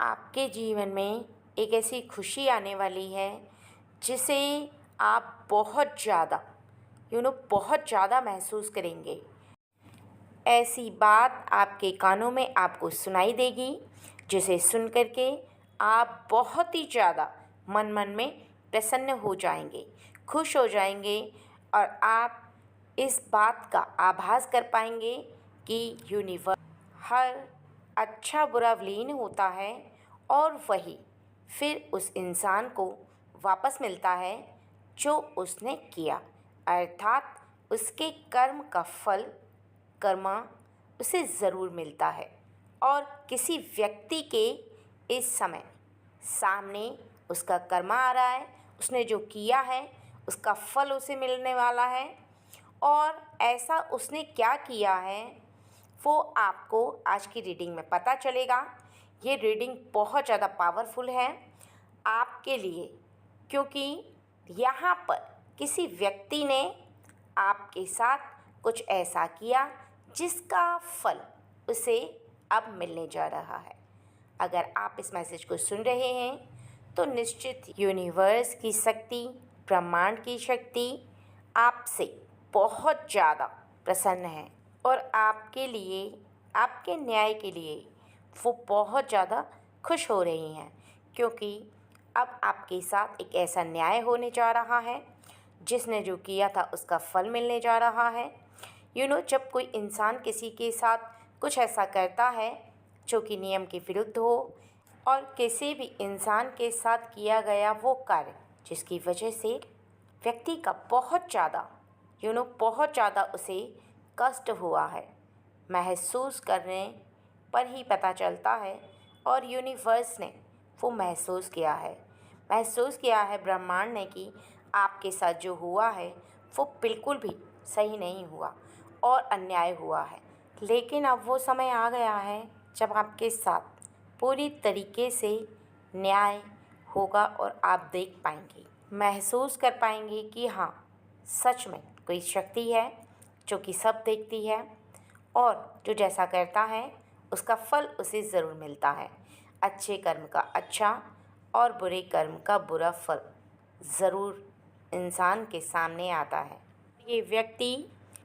आपके जीवन में एक ऐसी खुशी आने वाली है जिसे आप बहुत ज़्यादा बहुत ज़्यादा महसूस करेंगे। ऐसी बात आपके कानों में आपको सुनाई देगी जिसे सुन कर के आप बहुत ही ज़्यादा मन में प्रसन्न हो जाएंगे, खुश हो जाएंगे और आप इस बात का आभास कर पाएंगे कि यूनिवर्स हर अच्छा बुरा विलीन होता है और वही फिर उस इंसान को वापस मिलता है जो उसने किया, अर्थात उसके कर्म का फल कर्मा उसे ज़रूर मिलता है। और किसी व्यक्ति के इस समय सामने उसका कर्मा आ रहा है, उसने जो किया है उसका फल उसे मिलने वाला है। और ऐसा उसने क्या किया है वो आपको आज की रीडिंग में पता चलेगा। ये रीडिंग बहुत ज़्यादा पावरफुल है आपके लिए, क्योंकि यहाँ पर किसी व्यक्ति ने आपके साथ कुछ ऐसा किया जिसका फल उसे अब मिलने जा रहा है। अगर आप इस मैसेज को सुन रहे हैं तो निश्चित यूनिवर्स की शक्ति, ब्रह्मांड की शक्ति आपसे बहुत ज़्यादा प्रसन्न है और आपके लिए, आपके न्याय के लिए वो बहुत ज़्यादा खुश हो रही हैं, क्योंकि अब आपके साथ एक ऐसा न्याय होने जा रहा है जिसने जो किया था उसका फल मिलने जा रहा है। जब कोई इंसान किसी के साथ कुछ ऐसा करता है जो कि नियम के विरुद्ध हो और किसी भी इंसान के साथ किया गया वो कार्य जिसकी वजह से व्यक्ति का बहुत ज़्यादा उसे कष्ट हुआ है, महसूस करने पर ही पता चलता है। और यूनिवर्स ने वो महसूस किया है ब्रह्मांड ने कि आपके साथ जो हुआ है वो बिल्कुल भी सही नहीं हुआ और अन्याय हुआ है। लेकिन अब वो समय आ गया है जब आपके साथ पूरी तरीके से न्याय होगा और आप देख पाएंगे, महसूस कर पाएंगे कि हाँ, सच में कोई शक्ति है जो कि सब देखती है और जो जैसा करता है उसका फल उसे ज़रूर मिलता है। अच्छे कर्म का अच्छा और बुरे कर्म का बुरा फल ज़रूर इंसान के सामने आता है। ये व्यक्ति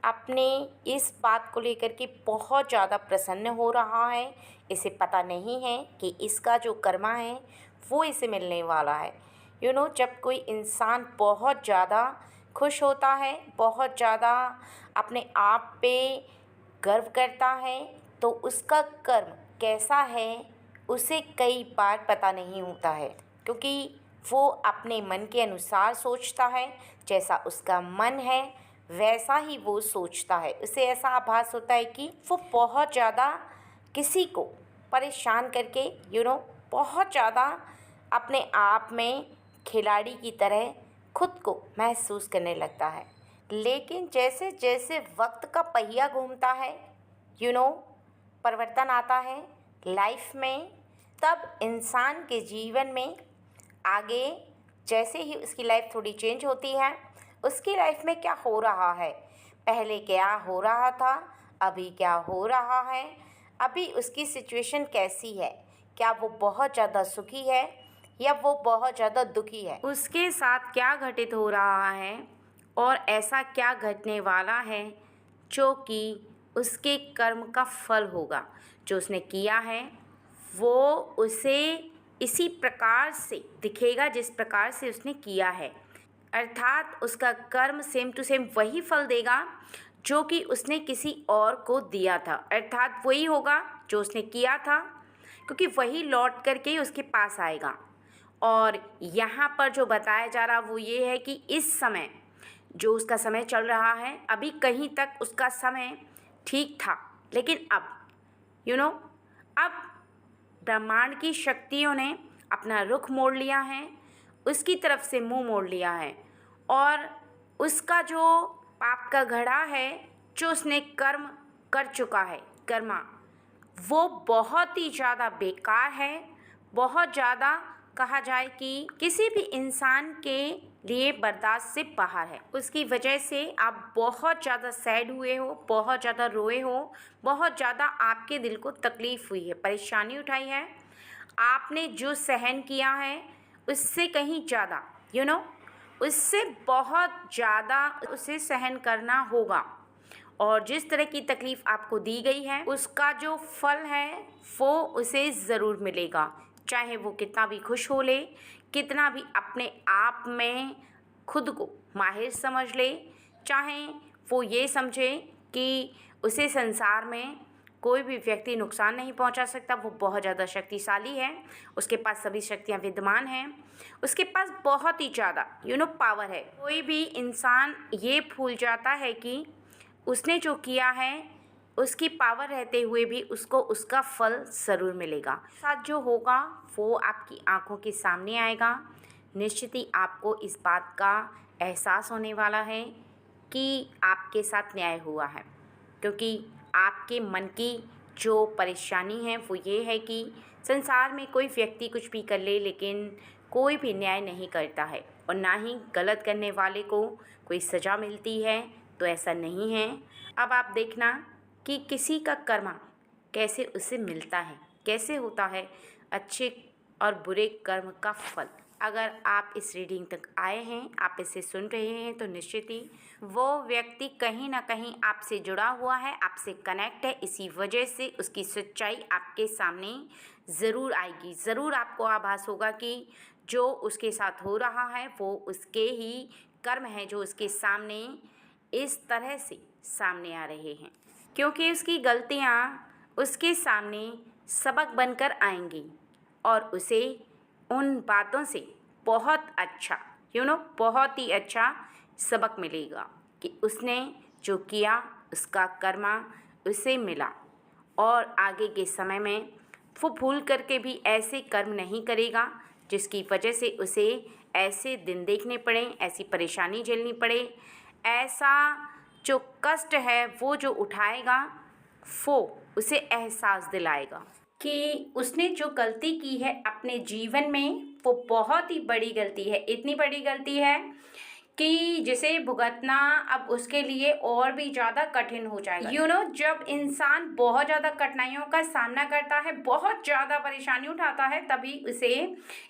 अपने इस बात को लेकर के बहुत ज़्यादा प्रसन्न हो रहा है। इसे पता नहीं है कि इसका जो कर्मा है वो इसे मिलने वाला है। जब कोई इंसान बहुत ज़्यादा खुश होता है, बहुत ज़्यादा अपने आप पे गर्व करता है, तो उसका कर्म कैसा है उसे कई बार पता नहीं होता है, क्योंकि वो अपने मन के अनुसार सोचता है। जैसा उसका मन है वैसा ही वो सोचता है। उसे ऐसा आभास होता है कि वो बहुत ज़्यादा किसी को परेशान करके बहुत ज़्यादा अपने आप में खिलाड़ी की तरह खुद को महसूस करने लगता है। लेकिन जैसे जैसे वक्त का पहिया घूमता है, परिवर्तन आता है लाइफ में, तब इंसान के जीवन में आगे जैसे ही उसकी लाइफ थोड़ी चेंज होती है, उसकी लाइफ में क्या हो रहा है, पहले क्या हो रहा था, अभी क्या हो रहा है, अभी उसकी सिचुएशन कैसी है, क्या वो बहुत ज़्यादा सुखी है या वो बहुत ज़्यादा दुखी है, उसके साथ क्या घटित हो रहा है और ऐसा क्या घटने वाला है जो कि उसके कर्म का फल होगा। जो उसने किया है वो उसे इसी प्रकार से दिखेगा जिस प्रकार से उसने किया है, अर्थात उसका कर्म सेम टू सेम वही फल देगा जो कि उसने किसी और को दिया था, अर्थात वही होगा जो उसने किया था, क्योंकि वही लौट करके उसके पास आएगा। और यहाँ पर जो बताया जा रहा वो ये है कि इस समय जो उसका समय चल रहा है, अभी कहीं तक उसका समय ठीक था, लेकिन अब अब ब्रह्मांड की शक्तियों ने अपना रुख मोड़ लिया है, उसकी तरफ से मुंह मोड़ लिया है और उसका जो पाप का घड़ा है, जो उसने कर्म कर चुका है, कर्मा, वो बहुत ही ज़्यादा बेकार है, बहुत ज़्यादा कहा जाए कि किसी भी इंसान के लिए बर्दाश्त से बाहर है। उसकी वजह से आप बहुत ज़्यादा सैड हुए हो, बहुत ज़्यादा रोए हो, बहुत ज़्यादा आपके दिल को तकलीफ़ हुई है, परेशानी उठाई है। आपने जो सहन किया है उससे कहीं ज़्यादा उससे बहुत ज़्यादा उसे सहन करना होगा। और जिस तरह की तकलीफ़ आपको दी गई है उसका जो फल है वो उसे ज़रूर मिलेगा, चाहे वो कितना भी खुश हो ले, कितना भी अपने आप में खुद को माहिर समझ ले, चाहे वो ये समझे कि उसे संसार में कोई भी व्यक्ति नुकसान नहीं पहुंचा सकता, वो बहुत ज़्यादा शक्तिशाली है, उसके पास सभी शक्तियाँ विद्यमान हैं, उसके पास बहुत ही ज़्यादा पावर है। कोई भी इंसान ये भूल जाता है कि उसने जो किया है उसकी पावर रहते हुए भी उसको उसका फल ज़रूर मिलेगा। साथ जो होगा वो आपकी आंखों के सामने आएगा। निश्चित ही आपको इस बात का एहसास होने वाला है कि आपके साथ न्याय हुआ है, क्योंकि आपके मन की जो परेशानी है वो ये है कि संसार में कोई व्यक्ति कुछ भी कर ले लेकिन कोई भी न्याय नहीं करता है, और ना ही गलत करने वाले को कोई सज़ा मिलती है। तो ऐसा नहीं है। अब आप देखना कि किसी का कर्म कैसे उसे मिलता है, कैसे होता है अच्छे और बुरे कर्म का फल। अगर आप इस रीडिंग तक आए हैं, आप इसे सुन रहे हैं, तो निश्चित ही वो व्यक्ति कहीं ना कहीं आपसे जुड़ा हुआ है, आपसे कनेक्ट है। इसी वजह से उसकी सच्चाई आपके सामने ज़रूर आएगी। ज़रूर आपको आभास होगा कि जो उसके साथ हो रहा है वो उसके ही कर्म है जो उसके सामने इस तरह से सामने आ रहे हैं, क्योंकि उसकी गलतियाँ उसके सामने सबक बनकर आएंगी और उसे उन बातों से बहुत अच्छा बहुत ही अच्छा सबक मिलेगा कि उसने जो किया उसका कर्मा उसे मिला, और आगे के समय में वो भूल करके भी ऐसे कर्म नहीं करेगा जिसकी वजह से उसे ऐसे दिन देखने पड़े, ऐसी परेशानी झेलनी पड़े। ऐसा जो कष्ट है वो जो उठाएगा वो उसे एहसास दिलाएगा कि उसने जो गलती की है अपने जीवन में वो बहुत ही बड़ी गलती है। इतनी बड़ी गलती है कि जिसे भुगतना अब उसके लिए और भी ज़्यादा कठिन हो जाएगा। जब इंसान बहुत ज़्यादा कठिनाइयों का सामना करता है, बहुत ज़्यादा परेशानी उठाता है, तभी उसे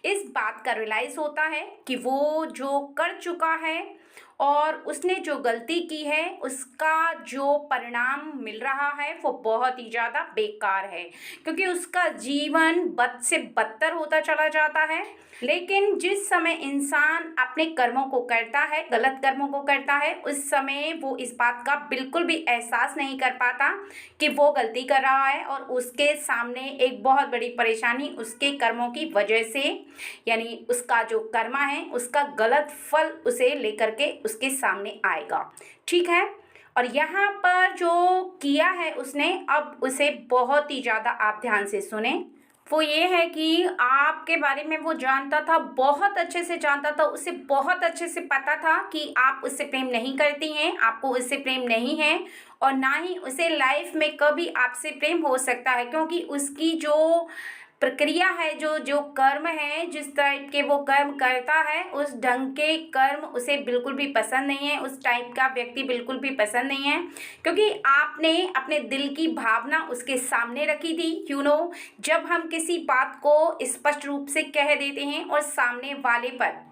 इस बात का रियलाइज़ होता है कि वो जो कर चुका है और उसने जो गलती की है उसका जो परिणाम मिल रहा है वो बहुत ही ज़्यादा बेकार है, क्योंकि उसका जीवन बद से बदतर होता चला जाता है। लेकिन जिस समय इंसान अपने कर्मों को करता है, गलत कर्मों को करता है, उस समय वो इस बात का बिल्कुल भी एहसास नहीं कर पाता कि वो गलती कर रहा है और उसके सामने एक बहुत बड़ी परेशानी उसके कर्मों की वजह से, यानी उसका जो कर्मा है उसका गलत फल उसे लेकर के उसके सामने आएगा। ठीक है, और यहाँ पर जो किया है उसने, अब उसे बहुत ही ज़्यादा आप ध्यान से सुने। वो ये है कि आपके बारे में वो जानता था, बहुत अच्छे से जानता था, उसे बहुत अच्छे से पता था कि आप उससे प्रेम नहीं करती हैं, आपको उससे प्रेम नहीं है, और ना ही उसे लाइफ में कभी आपसे प्रेम हो सकता है, क्योंकि उसकी जो प्रक्रिया है, जो जो कर्म है, जिस टाइप के वो कर्म करता है उस ढंग के कर्म उसे बिल्कुल भी पसंद नहीं है, उस टाइप का व्यक्ति बिल्कुल भी पसंद नहीं है, क्योंकि आपने अपने दिल की भावना उसके सामने रखी थी। जब हम किसी बात को स्पष्ट रूप से कह देते हैं और सामने वाले पर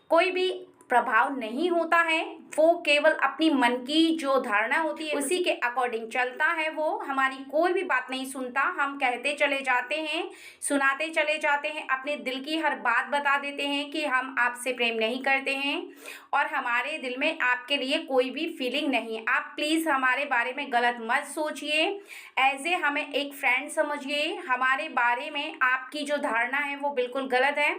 कोई भी प्रभाव नहीं होता है, वो केवल अपनी मन की जो धारणा होती है उसी के अकॉर्डिंग चलता है, वो हमारी कोई भी बात नहीं सुनता, हम कहते चले जाते हैं, सुनाते चले जाते हैं, अपने दिल की हर बात बता देते हैं कि हम आपसे प्रेम नहीं करते हैं और हमारे दिल में आपके लिए कोई भी फीलिंग नहीं है। आप प्लीज़ हमारे बारे में गलत मत सोचिए, एज ए हमें एक फ्रेंड समझिए, हमारे बारे में आपकी जो धारणा है वो बिल्कुल गलत है,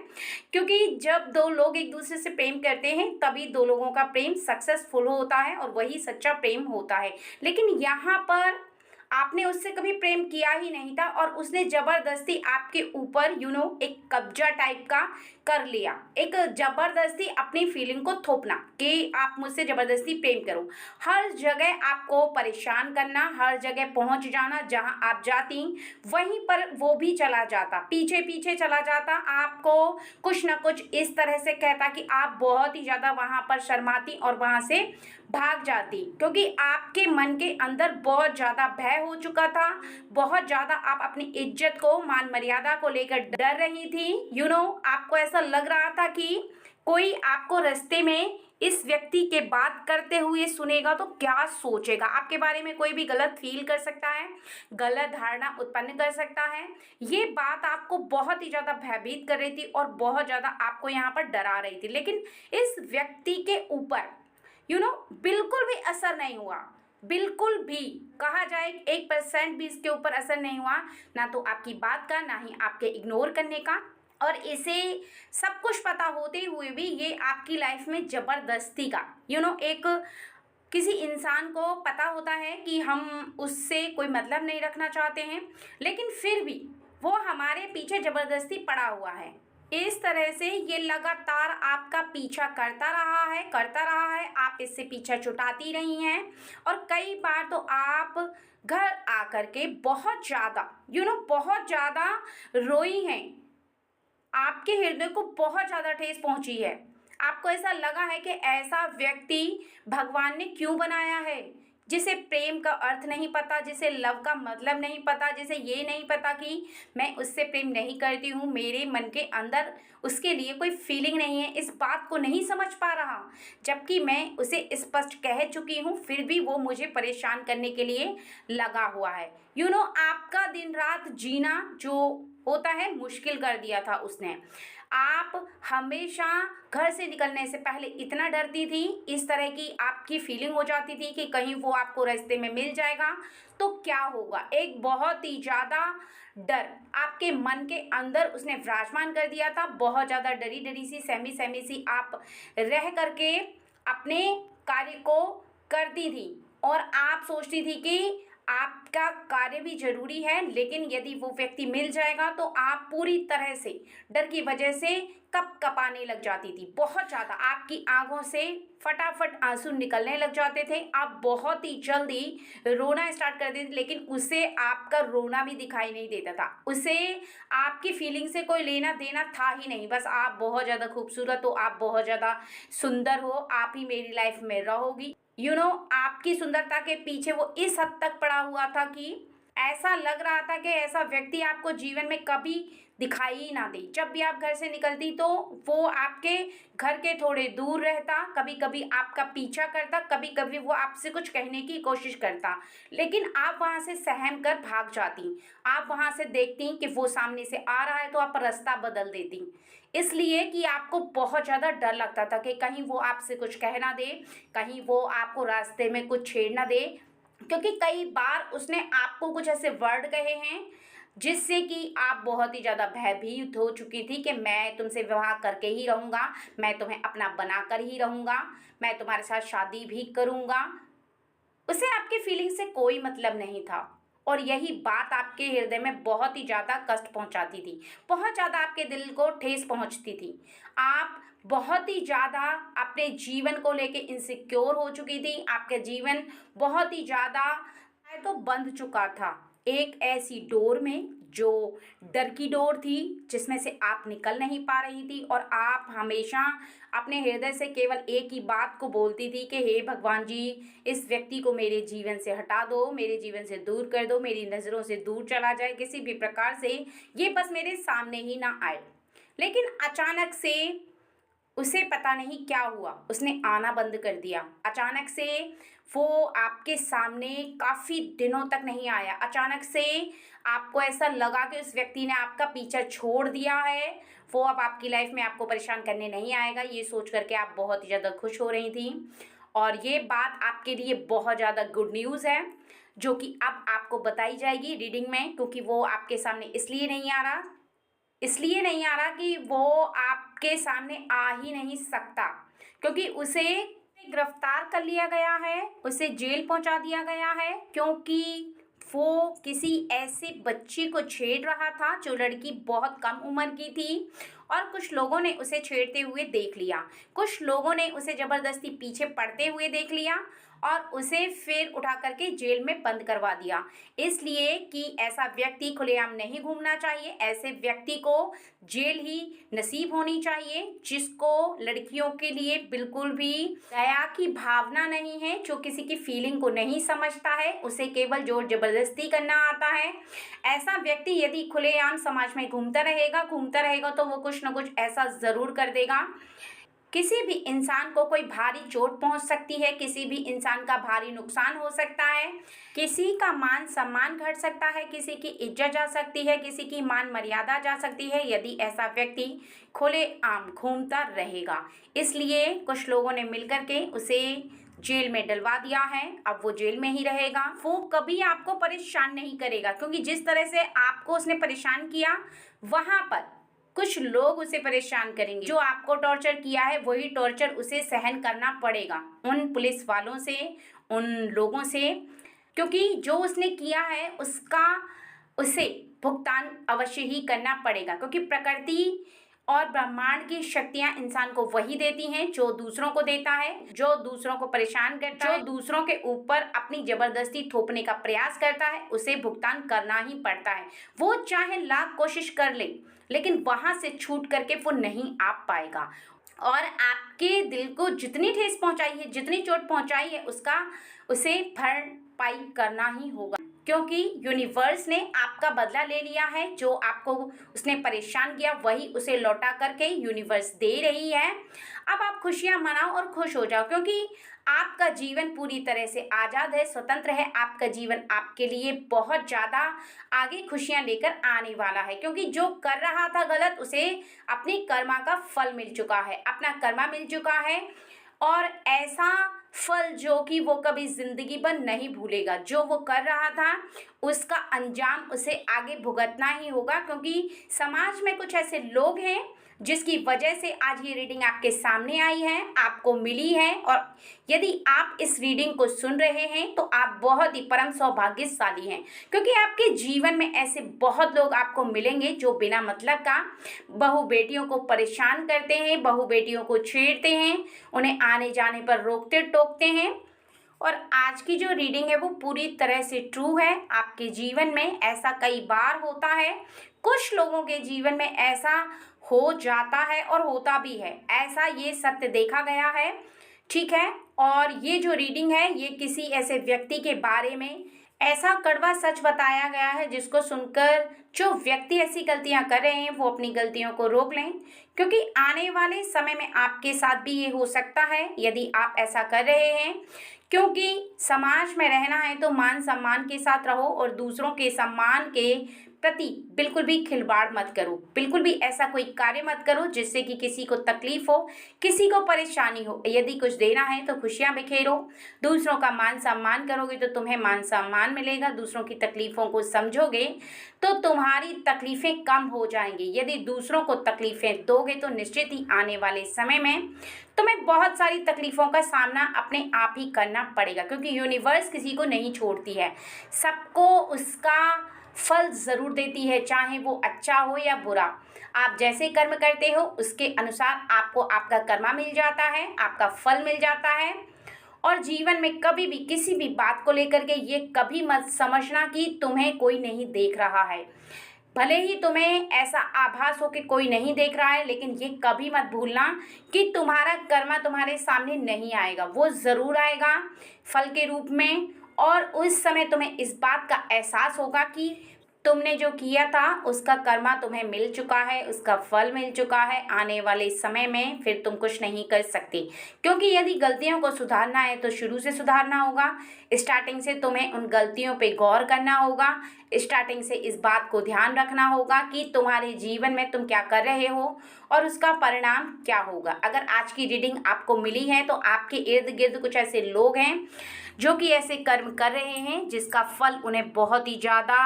क्योंकि जब दो लोग एक दूसरे से प्रेम करते हैं तभी दो लोगों का प्रेम सक्सेसफुल होता है और वही सच्चा प्रेम होता है। लेकिन यहाँ पर आपने उससे कभी प्रेम किया ही नहीं था और उसने ज़बरदस्ती आपके ऊपर एक कब्जा टाइप का कर लिया, एक ज़बरदस्ती अपनी फीलिंग को थोपना कि आप मुझसे ज़बरदस्ती प्रेम करो, हर जगह आपको परेशान करना, हर जगह पहुंच जाना, जहां आप जाती वहीं पर वो भी चला जाता, पीछे पीछे चला जाता, आपको कुछ ना कुछ इस तरह से कहता कि आप बहुत ही ज़्यादा वहां पर शर्माती और वहां से भाग जाती, क्योंकि आपके मन के अंदर बहुत ज़्यादा भय भय हो चुका था, बहुत ज़्यादा आप अपनी इज्जत को, मान मर्यादा को लेकर डर रही थी। आपको ऐसा लग रहा था कि कोई आपको रास्ते में इस व्यक्ति के बात करते हुए सुनेगा तो क्या सोचेगा, आपके बारे में कोई भी गलत फील कर सकता है, गलत धारणा उत्पन्न कर सकता है। ये बात आपको बहुत ही ज़्यादा भयभीत कर रही थी और बहुत ज़्यादा आपको यहाँ पर डरा रही थी। लेकिन इस व्यक्ति के ऊपर बिल्कुल भी असर नहीं हुआ, बिल्कुल भी कहा जाए 1% भी इसके ऊपर असर नहीं हुआ, ना तो आपकी बात का, ना ही आपके इग्नोर करने का। और इसे सब कुछ पता होते हुए भी ये आपकी लाइफ में ज़बरदस्ती का एक किसी इंसान को पता होता है कि हम उससे कोई मतलब नहीं रखना चाहते हैं, लेकिन फिर भी वो हमारे पीछे ज़बरदस्ती पड़ा हुआ है। इस तरह से ये लगातार आपका पीछा करता रहा है, आप इससे पीछा छुटाती रही हैं। और कई बार तो आप घर आकर के बहुत ज़्यादा बहुत ज़्यादा रोई हैं, आपके हृदय को बहुत ज़्यादा ठेस पहुंची है। आपको ऐसा लगा है कि ऐसा व्यक्ति भगवान ने क्यों बनाया है, जिसे प्रेम का अर्थ नहीं पता, जिसे लव का मतलब नहीं पता, जिसे ये नहीं पता कि मैं उससे प्रेम नहीं करती हूँ, मेरे मन के अंदर उसके लिए कोई फीलिंग नहीं है, इस बात को नहीं समझ पा रहा। जबकि मैं उसे स्पष्ट कह चुकी हूँ, फिर भी वो मुझे परेशान करने के लिए लगा हुआ है। आपका दिन रात जीना जो होता है मुश्किल कर दिया था उसने। आप हमेशा घर से निकलने से पहले इतना डरती थी, इस तरह की आपकी फीलिंग हो जाती थी कि कहीं वो आपको रास्ते में मिल जाएगा तो क्या होगा। एक बहुत ही ज़्यादा डर आपके मन के अंदर उसने विराजमान कर दिया था। बहुत ज़्यादा डरी डरी सी, सहमी सहमी सी आप रह करके अपने कार्य को करती थी और आप सोचती थी कि आपका कार्य भी ज़रूरी है, लेकिन यदि वो व्यक्ति मिल जाएगा तो आप पूरी तरह से डर की वजह से कँपाने लग जाती थी। बहुत ज़्यादा आपकी आंखों से फटाफट आंसू निकलने लग जाते थे, आप बहुत ही जल्दी रोना स्टार्ट कर देती थी, लेकिन उसे आपका रोना भी दिखाई नहीं देता था, उसे आपकी फीलिंग से कोई लेना देना था ही नहीं। बस आप बहुत ज़्यादा खूबसूरत हो, आप बहुत ज़्यादा सुंदर हो, आप ही मेरी लाइफ में रहोगी। आपकी सुंदरता के पीछे वो इस हद तक पड़ा हुआ था कि ऐसा लग रहा था कि ऐसा व्यक्ति आपको जीवन में कभी दिखाई ही ना दे। जब भी आप घर से निकलती तो वो आपके घर के थोड़े दूर रहता, कभी कभी आपका पीछा करता, कभी कभी वो आपसे कुछ कहने की कोशिश करता, लेकिन आप वहाँ से सहम कर भाग जाती। आप वहाँ से देखती कि वो सामने से आ रहा है तो आप रास्ता बदल देती, इसलिए कि आपको बहुत ज़्यादा डर लगता था कि कहीं वो आपसे कुछ कह ना दे, कहीं वो आपको रास्ते में कुछ छेड़ ना दे। क्योंकि कई बार उसने आपको कुछ ऐसे वर्ड कहे हैं जिससे कि आप बहुत ही ज़्यादा भयभीत हो चुकी थी कि मैं तुमसे विवाह करके ही रहूँगा, मैं तुम्हें अपना बना कर ही रहूँगा, मैं तुम्हारे साथ शादी भी करूँगा। उसे आपकी फीलिंग से कोई मतलब नहीं था और यही बात आपके हृदय में बहुत ही ज़्यादा कष्ट पहुंचाती थी, बहुत ज़्यादा आपके दिल को ठेस पहुंचती थी। आप बहुत ही ज़्यादा अपने जीवन को लेके इनसिक्योर हो चुकी थी, आपका जीवन बहुत ही ज़्यादा तो बंध चुका था एक ऐसी डोर में जो डर की डोर थी, जिसमें से आप निकल नहीं पा रही थी और आप हमेशा अपने हृदय से केवल एक ही बात को बोलती थी कि हे भगवान जी, इस व्यक्ति को मेरे जीवन से हटा दो, मेरे जीवन से दूर कर दो, मेरी नज़रों से दूर चला जाए, किसी भी प्रकार से ये बस मेरे सामने ही ना आए। लेकिन अचानक से उसे पता नहीं क्या हुआ, उसने आना बंद कर दिया। अचानक से वो आपके सामने काफ़ी दिनों तक नहीं आया। अचानक से आपको ऐसा लगा कि उस व्यक्ति ने आपका पीछा छोड़ दिया है, वो अब आपकी लाइफ में आपको परेशान करने नहीं आएगा। ये सोच करके आप बहुत ही ज़्यादा खुश हो रही थी और ये बात आपके लिए बहुत ज़्यादा गुड न्यूज़ है, जो कि अब आपको बताई जाएगी रीडिंग में। क्योंकि वो आपके सामने इसलिए नहीं आ रहा कि वो आपके सामने आ ही नहीं सकता, क्योंकि उसे गिरफ्तार कर लिया गया है, उसे जेल पहुंचा दिया गया है, क्योंकि वो किसी ऐसे बच्ची को छेड़ रहा था जो लड़की बहुत कम उम्र की थी और कुछ लोगों ने उसे छेड़ते हुए देख लिया, कुछ लोगों ने उसे ज़बरदस्ती पीछे पड़ते हुए देख लिया और उसे फिर उठा करके जेल में बंद करवा दिया। इसलिए कि ऐसा व्यक्ति खुलेआम नहीं घूमना चाहिए, ऐसे व्यक्ति को जेल ही नसीब होनी चाहिए, जिसको लड़कियों के लिए बिल्कुल भी दया की भावना नहीं है, जो किसी की फीलिंग को नहीं समझता है, उसे केवल जोर जबरदस्ती करना आता है। ऐसा व्यक्ति यदि खुलेआम समाज में घूमता रहेगा तो वो कुछ न कुछ ऐसा ज़रूर कर देगा। किसी भी इंसान को कोई भारी चोट पहुंच सकती है, किसी भी इंसान का भारी नुकसान हो सकता है, किसी का मान सम्मान घट सकता है, किसी की इज्जत जा सकती है, किसी की मान मर्यादा जा सकती है यदि ऐसा व्यक्ति खुलेआम घूमता रहेगा। इसलिए कुछ लोगों ने मिलकर के उसे जेल में डलवा दिया है। अब वो जेल में ही रहेगा, वो कभी आपको परेशान नहीं करेगा, क्योंकि जिस तरह से आपको उसने परेशान किया वहां पर कुछ लोग उसे परेशान करेंगे। जो आपको टॉर्चर किया है वही टॉर्चर उसे सहन करना पड़ेगा, उन पुलिस वालों से, उन लोगों से, क्योंकि जो उसने किया है उसका उसे भुगतान अवश्य ही करना पड़ेगा। क्योंकि प्रकृति और ब्रह्मांड की शक्तियां इंसान को वही देती हैं जो दूसरों को देता है, जो दूसरों को परेशान करता है, जो दूसरों के ऊपर अपनी जबरदस्ती थोपने का प्रयास करता है, उसे भुगतान करना ही पड़ता है। वो चाहे लाख कोशिश कर ले, लेकिन वहां से छूट करके वो नहीं आ पाएगा। और आपके दिल को जितनी ठेस पहुंचाई है, जितनी चोट पहुंचाई है, उसका उसे भरपाई करना ही होगा, क्योंकि यूनिवर्स ने आपका बदला ले लिया है। जो आपको उसने परेशान किया वही उसे लौटा करके यूनिवर्स दे रही है। अब आप खुशियां मनाओ और खुश हो जाओ, क्योंकि आपका जीवन पूरी तरह से आज़ाद है, स्वतंत्र है। आपका जीवन आपके लिए बहुत ज़्यादा आगे खुशियां लेकर आने वाला है, क्योंकि जो कर रहा था गलत, उसे अपनी कर्मा का फल मिल चुका है, अपना कर्मा मिल चुका है। और ऐसा फल जो कि वो कभी जिंदगी भर नहीं भूलेगा। जो वो कर रहा था उसका अंजाम उसे आगे भुगतना ही होगा, क्योंकि समाज में कुछ ऐसे लोग हैं जिसकी वजह से आज ये रीडिंग आपके सामने आई है, आपको मिली है। और यदि आप इस रीडिंग को सुन रहे हैं तो आप बहुत ही परम सौभाग्यशाली हैं, क्योंकि आपके जीवन में ऐसे बहुत लोग आपको मिलेंगे जो बिना मतलब का बहू बेटियों को परेशान करते हैं, बहू बेटियों को छेड़ते हैं, उन्हें आने जाने पर रोकते टोकते हैं। और आज की जो रीडिंग है वो पूरी तरह से ट्रू है। आपके जीवन में ऐसा कई बार होता है, कुछ लोगों के जीवन में ऐसा हो जाता है और होता भी है, ऐसा ये सत्य देखा गया है, ठीक है। और ये जो रीडिंग है ये किसी ऐसे व्यक्ति के बारे में ऐसा कड़वा सच बताया गया है जिसको सुनकर जो व्यक्ति ऐसी गलतियां कर रहे हैं वो अपनी गलतियों को रोक लें, क्योंकि आने वाले समय में आपके साथ भी ये हो सकता है यदि आप ऐसा कर रहे हैं। क्योंकि समाज में रहना है तो मान सम्मान के साथ रहो और दूसरों के सम्मान के प्रति बिल्कुल भी खिलवाड़ मत करो, बिल्कुल भी ऐसा कोई कार्य मत करो जिससे कि किसी को तकलीफ हो, किसी को परेशानी हो। यदि कुछ देना है तो खुशियां बिखेरो, दूसरों का मान सम्मान करोगे तो तुम्हें मान सम्मान मिलेगा, दूसरों की तकलीफ़ों को समझोगे तो तुम्हारी तकलीफ़ें कम हो जाएंगी। यदि दूसरों को तकलीफ़ें दोगे तो निश्चित ही आने वाले समय में तुम्हें बहुत सारी तकलीफ़ों का सामना अपने आप ही करना पड़ेगा, क्योंकि यूनिवर्स किसी को नहीं छोड़ती है, सबको उसका फल ज़रूर देती है, चाहे वो अच्छा हो या बुरा। आप जैसे कर्म करते हो उसके अनुसार आपको आपका कर्मा मिल जाता है, आपका फल मिल जाता है। और जीवन में कभी भी किसी भी बात को लेकर के ये कभी मत समझना कि तुम्हें कोई नहीं देख रहा है। भले ही तुम्हें ऐसा आभास हो कि कोई नहीं देख रहा है, लेकिन ये कभी मत भूलना कि तुम्हारा कर्मा तुम्हारे सामने नहीं आएगा, वो ज़रूर आएगा फल के रूप में। और उस समय तुम्हें इस बात का एहसास होगा कि तुमने जो किया था उसका कर्मा तुम्हें मिल चुका है, उसका फल मिल चुका है। आने वाले समय में फिर तुम कुछ नहीं कर सकती, क्योंकि यदि गलतियों को सुधारना है तो शुरू से सुधारना होगा। स्टार्टिंग से तुम्हें उन गलतियों पे गौर करना होगा, स्टार्टिंग से इस बात को ध्यान रखना होगा कि तुम्हारे जीवन में तुम क्या कर रहे हो और उसका परिणाम क्या होगा। अगर आज की रीडिंग आपको मिली है तो आपके इर्द गिर्द कुछ ऐसे लोग हैं जो कि ऐसे कर्म कर रहे हैं जिसका फल उन्हें बहुत ही ज़्यादा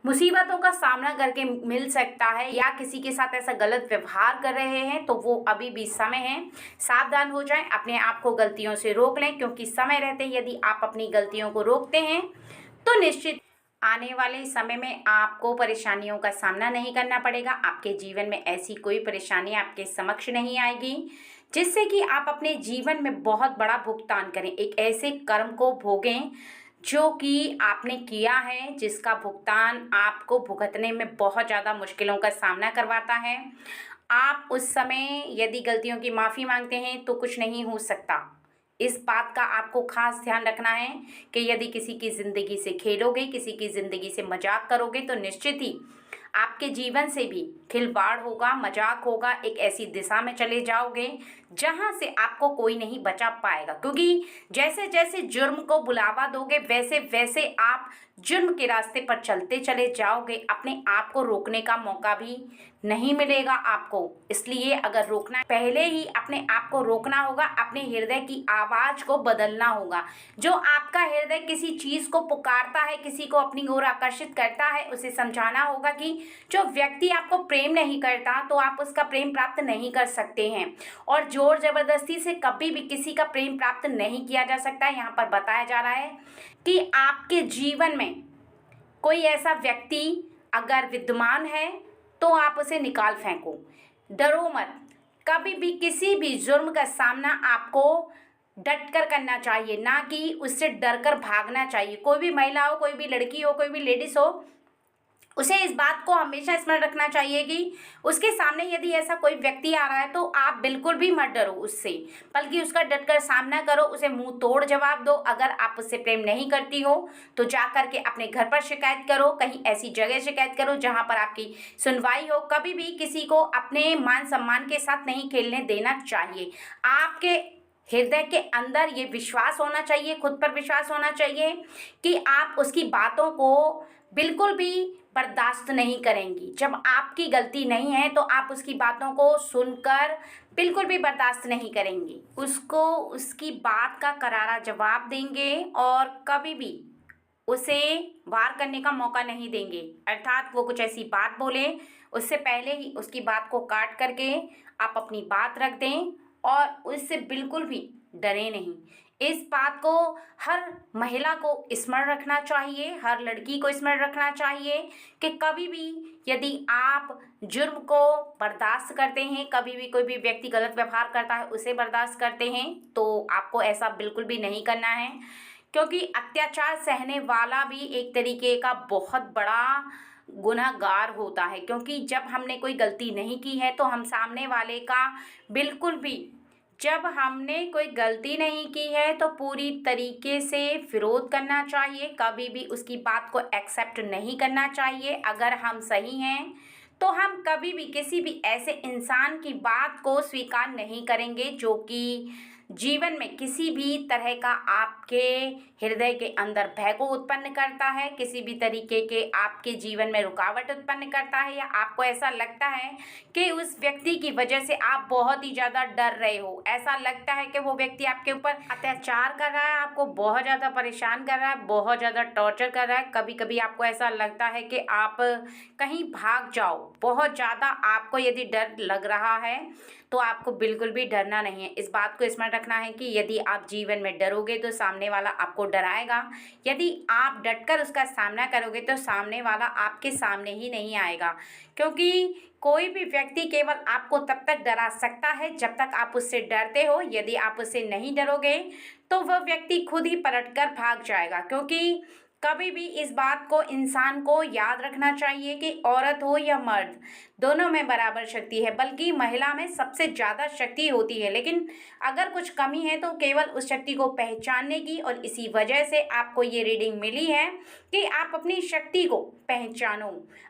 मुसीबतों का सामना करके मिल सकता है, या किसी के साथ ऐसा गलत व्यवहार कर रहे हैं, तो वो अभी भी समय है, सावधान हो जाएं, अपने आप को गलतियों से रोक लें। क्योंकि समय रहते यदि आप अपनी गलतियों को रोकते हैं तो निश्चित आने वाले समय में आपको परेशानियों का सामना नहीं करना पड़ेगा। आपके जीवन में ऐसी कोई परेशानी आपके समक्ष नहीं आएगी जिससे कि आप अपने जीवन में बहुत बड़ा भुगतान करें, एक ऐसे कर्म को भोगें जो कि आपने किया है, जिसका भुगतान आपको भुगतने में बहुत ज़्यादा मुश्किलों का सामना करवाता है। आप उस समय यदि गलतियों की माफ़ी मांगते हैं तो कुछ नहीं हो सकता। इस बात का आपको खास ध्यान रखना है कि यदि किसी की ज़िंदगी से खेलोगे, किसी की ज़िंदगी से मजाक करोगे तो निश्चित ही आपके जीवन से भी खिलवाड़ होगा, मजाक होगा, एक ऐसी दिशा में चले जाओगे जहां से आपको कोई नहीं बचा पाएगा। क्योंकि जैसे जैसे जुर्म को बुलावा दोगे वैसे वैसे आप जुर्म के रास्ते पर चलते चले जाओगे, अपने आप को रोकने का मौका भी नहीं मिलेगा आपको। इसलिए अगर रोकना है, पहले ही अपने आप को रोकना होगा, अपने हृदय की आवाज़ को बदलना होगा। जो आपका हृदय किसी चीज़ को पुकारता है, किसी को अपनी ओर आकर्षित करता है, उसे समझाना होगा कि जो व्यक्ति आपको प्रेम नहीं करता तो आप उसका प्रेम प्राप्त नहीं कर सकते हैं, और जोर जबरदस्ती से कभी भी किसी का प्रेम प्राप्त नहीं किया जा सकता। यहाँ पर बताया जा रहा है कि आपके जीवन में कोई ऐसा व्यक्ति अगर विद्यमान है तो आप उसे निकाल फेंको। डरो मत, कभी भी किसी भी जुर्म का सामना आपको डट कर करना चाहिए, ना कि उससे डर कर भागना चाहिए। कोई भी महिला हो, कोई भी लड़की हो, कोई भी लेडीज हो, उसे इस बात को हमेशा स्मरण रखना चाहिए कि उसके सामने यदि ऐसा कोई व्यक्ति आ रहा है तो आप बिल्कुल भी मत डरो उससे, बल्कि उसका डटकर सामना करो, उसे मुंह तोड़ जवाब दो। अगर आप उससे प्रेम नहीं करती हो तो जा करके अपने घर पर शिकायत करो, कहीं ऐसी जगह शिकायत करो जहां पर आपकी सुनवाई हो। कभी भी किसी को अपने मान सम्मान के साथ नहीं खेलने देना चाहिए। आपके हृदय के अंदर ये विश्वास होना चाहिए, खुद पर विश्वास होना चाहिए कि आप उसकी बातों को बिल्कुल भी बर्दाश्त नहीं करेंगी। जब आपकी गलती नहीं है तो आप उसकी बातों को सुनकर बिल्कुल भी बर्दाश्त नहीं करेंगी, उसको उसकी बात का करारा जवाब देंगे और कभी भी उसे वार करने का मौका नहीं देंगे। अर्थात वो कुछ ऐसी बात बोले उससे पहले ही उसकी बात को काट करके आप अपनी बात रख दें और उससे बिल्कुल भी डरे नहीं। इस बात को हर महिला को स्मरण रखना चाहिए, हर लड़की को स्मरण रखना चाहिए कि कभी भी यदि आप जुर्म को बर्दाश्त करते हैं, कभी भी कोई भी व्यक्ति गलत व्यवहार करता है उसे बर्दाश्त करते हैं, तो आपको ऐसा बिल्कुल भी नहीं करना है। क्योंकि अत्याचार सहने वाला भी एक तरीके का बहुत बड़ा गुनहगार होता है। क्योंकि जब हमने कोई गलती नहीं की है तो हम सामने वाले का बिल्कुल भी, जब हमने कोई गलती नहीं की है तो पूरी तरीके से विरोध करना चाहिए, कभी भी उसकी बात को एक्सेप्ट नहीं करना चाहिए। अगर हम सही हैं तो हम कभी भी किसी भी ऐसे इंसान की बात को स्वीकार नहीं करेंगे जो कि जीवन में किसी भी तरह का आपके हृदय के अंदर भय को उत्पन्न करता है, किसी भी तरीके के आपके जीवन में रुकावट उत्पन्न करता है, या आपको ऐसा लगता है कि उस व्यक्ति की वजह से आप बहुत ही ज़्यादा डर रहे हो, ऐसा लगता है कि वो व्यक्ति आपके ऊपर अत्याचार कर रहा है, आपको बहुत ज़्यादा परेशान कर रहा है, बहुत ज़्यादा टॉर्चर कर रहा है। कभी कभी आपको ऐसा लगता है कि आप कहीं भाग जाओ। बहुत ज़्यादा आपको यदि डर लग रहा है तो आपको बिल्कुल भी डरना नहीं है। इस बात को स्मरण रखना है कि यदि आप जीवन में डरोगे तो सामने वाला आपको डराएगा, यदि आप डटकर उसका सामना करोगे तो सामने वाला आपके सामने ही नहीं आएगा। क्योंकि कोई भी व्यक्ति केवल आपको तब तक डरा सकता है जब तक आप उससे डरते हो। यदि आप उससे नहीं डरोगे तो वह व्यक्ति खुद ही पलटकर भाग जाएगा। क्योंकि कभी भी इस बात को इंसान को याद रखना चाहिए कि औरत हो या मर्द, दोनों में बराबर शक्ति है, बल्कि महिला में सबसे ज़्यादा शक्ति होती है। लेकिन अगर कुछ कमी है तो केवल उस शक्ति को पहचानने की, और इसी वजह से आपको ये रीडिंग मिली है कि आप अपनी शक्ति को पहचानो।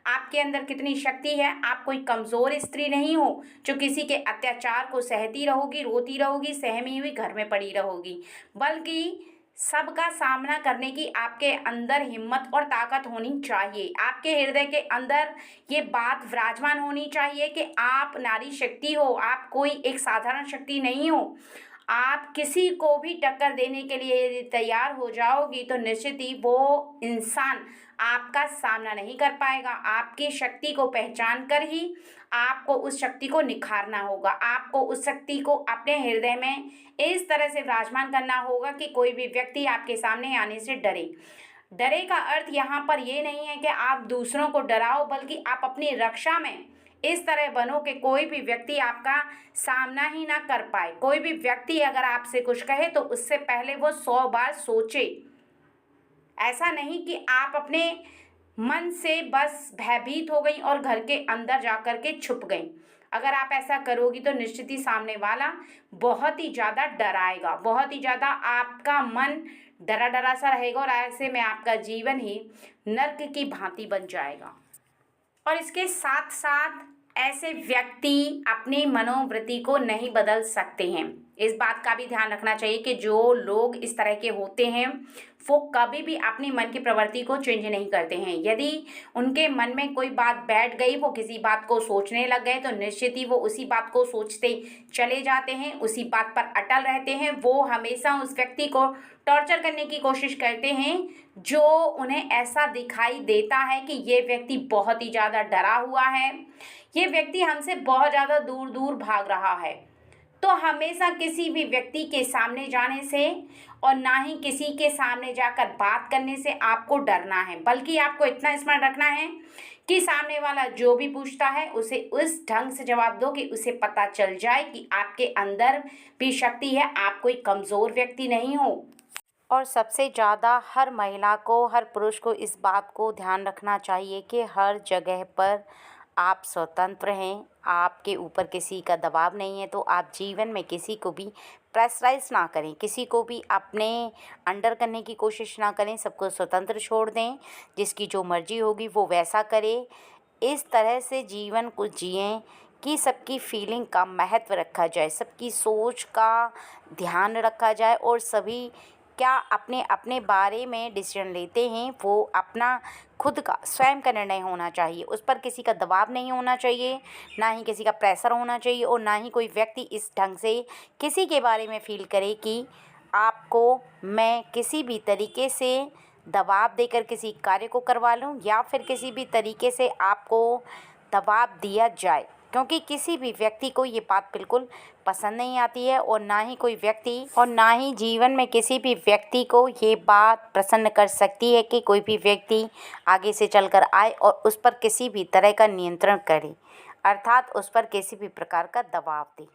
आपके अंदर कितनी शक्ति है। आप कोई कमज़ोर स्त्री नहीं हो जो किसी के अत्याचार को सहती रहोगी, रोती रहोगी, सहमी हुई घर में पड़ी रहोगी, बल्कि सबका सामना करने की आपके अंदर हिम्मत और ताकत होनी चाहिए। आपके हृदय के अंदर ये बात विराजमान होनी चाहिए कि आप नारी शक्ति हो, आप कोई एक साधारण शक्ति नहीं हो। आप किसी को भी टक्कर देने के लिए यदि तैयार हो जाओगी तो निश्चित ही वो इंसान आपका सामना नहीं कर पाएगा। आपकी शक्ति को पहचान कर ही आपको उस शक्ति को निखारना होगा। आपको उस शक्ति को अपने हृदय में इस तरह से विराजमान करना होगा कि कोई भी व्यक्ति आपके सामने आने से डरे। डरे का अर्थ यहाँ पर ये नहीं है कि आप दूसरों को डराओ, बल्कि आप अपनी रक्षा में इस तरह बनो कि कोई भी व्यक्ति आपका सामना ही ना कर पाए। कोई भी व्यक्ति अगर आपसे कुछ कहे तो उससे पहले वो 100 बार सोचे। ऐसा नहीं कि आप अपने मन से बस भयभीत हो गई और घर के अंदर जाकर के छुप गई। अगर आप ऐसा करोगी तो निश्चित ही सामने वाला बहुत ही ज़्यादा डराएगा, बहुत ही ज़्यादा आपका मन डरा डरा सा रहेगा और ऐसे में आपका जीवन ही नर्क की भांति बन जाएगा। और इसके साथ साथ ऐसे व्यक्ति अपनी मनोवृत्ति को नहीं बदल सकते हैं। इस बात का भी ध्यान रखना चाहिए कि जो लोग इस तरह के होते हैं वो कभी भी अपनी मन की प्रवृत्ति को चेंज नहीं करते हैं। यदि उनके मन में कोई बात बैठ गई, वो किसी बात को सोचने लग गए, तो निश्चित ही वो उसी बात को सोचते चले जाते हैं, उसी बात पर अटल रहते हैं। वो हमेशा उस व्यक्ति को टॉर्चर करने की कोशिश करते हैं जो उन्हें ऐसा दिखाई देता है कि ये व्यक्ति बहुत ही ज़्यादा डरा हुआ है, ये व्यक्ति हमसे बहुत ज़्यादा दूर दूर भाग रहा है। तो हमेशा किसी भी व्यक्ति के सामने जाने से और ना ही किसी के सामने जाकर बात करने से आपको डरना है, बल्कि आपको इतना स्मरण रखना है कि सामने वाला जो भी पूछता है उसे उस ढंग से जवाब दो कि उसे पता चल जाए कि आपके अंदर भी शक्ति है, आप कोई कमज़ोर व्यक्ति नहीं हो। और सबसे ज़्यादा हर महिला को, हर पुरुष को इस बात को ध्यान रखना चाहिए कि हर जगह पर आप स्वतंत्र हैं, आपके ऊपर किसी का दबाव नहीं है। तो आप जीवन में किसी को भी प्रेशराइज ना करें, किसी को भी अपने अंडर करने की कोशिश ना करें, सबको स्वतंत्र छोड़ दें। जिसकी जो मर्जी होगी वो वैसा करे। इस तरह से जीवन को जिएं कि सबकी फीलिंग का महत्व रखा जाए, सबकी सोच का ध्यान रखा जाए और सभी क्या अपने अपने बारे में डिसीजन लेते हैं वो अपना खुद का स्वयं का निर्णय होना चाहिए। उस पर किसी का दबाव नहीं होना चाहिए, ना ही किसी का प्रेशर होना चाहिए और ना ही कोई व्यक्ति इस ढंग से किसी के बारे में फील करे कि आपको मैं किसी भी तरीके से दबाव देकर किसी कार्य को करवा लूं या फिर किसी भी तरीके से आपको दबाव दिया जाए। क्योंकि किसी भी व्यक्ति को ये बात बिल्कुल पसंद नहीं आती है और ना ही कोई व्यक्ति और ना ही जीवन में किसी भी व्यक्ति को ये बात प्रसन्न कर सकती है कि कोई भी व्यक्ति आगे से चलकर आए और उस पर किसी भी तरह का नियंत्रण करे, अर्थात उस पर किसी भी प्रकार का दबाव दे।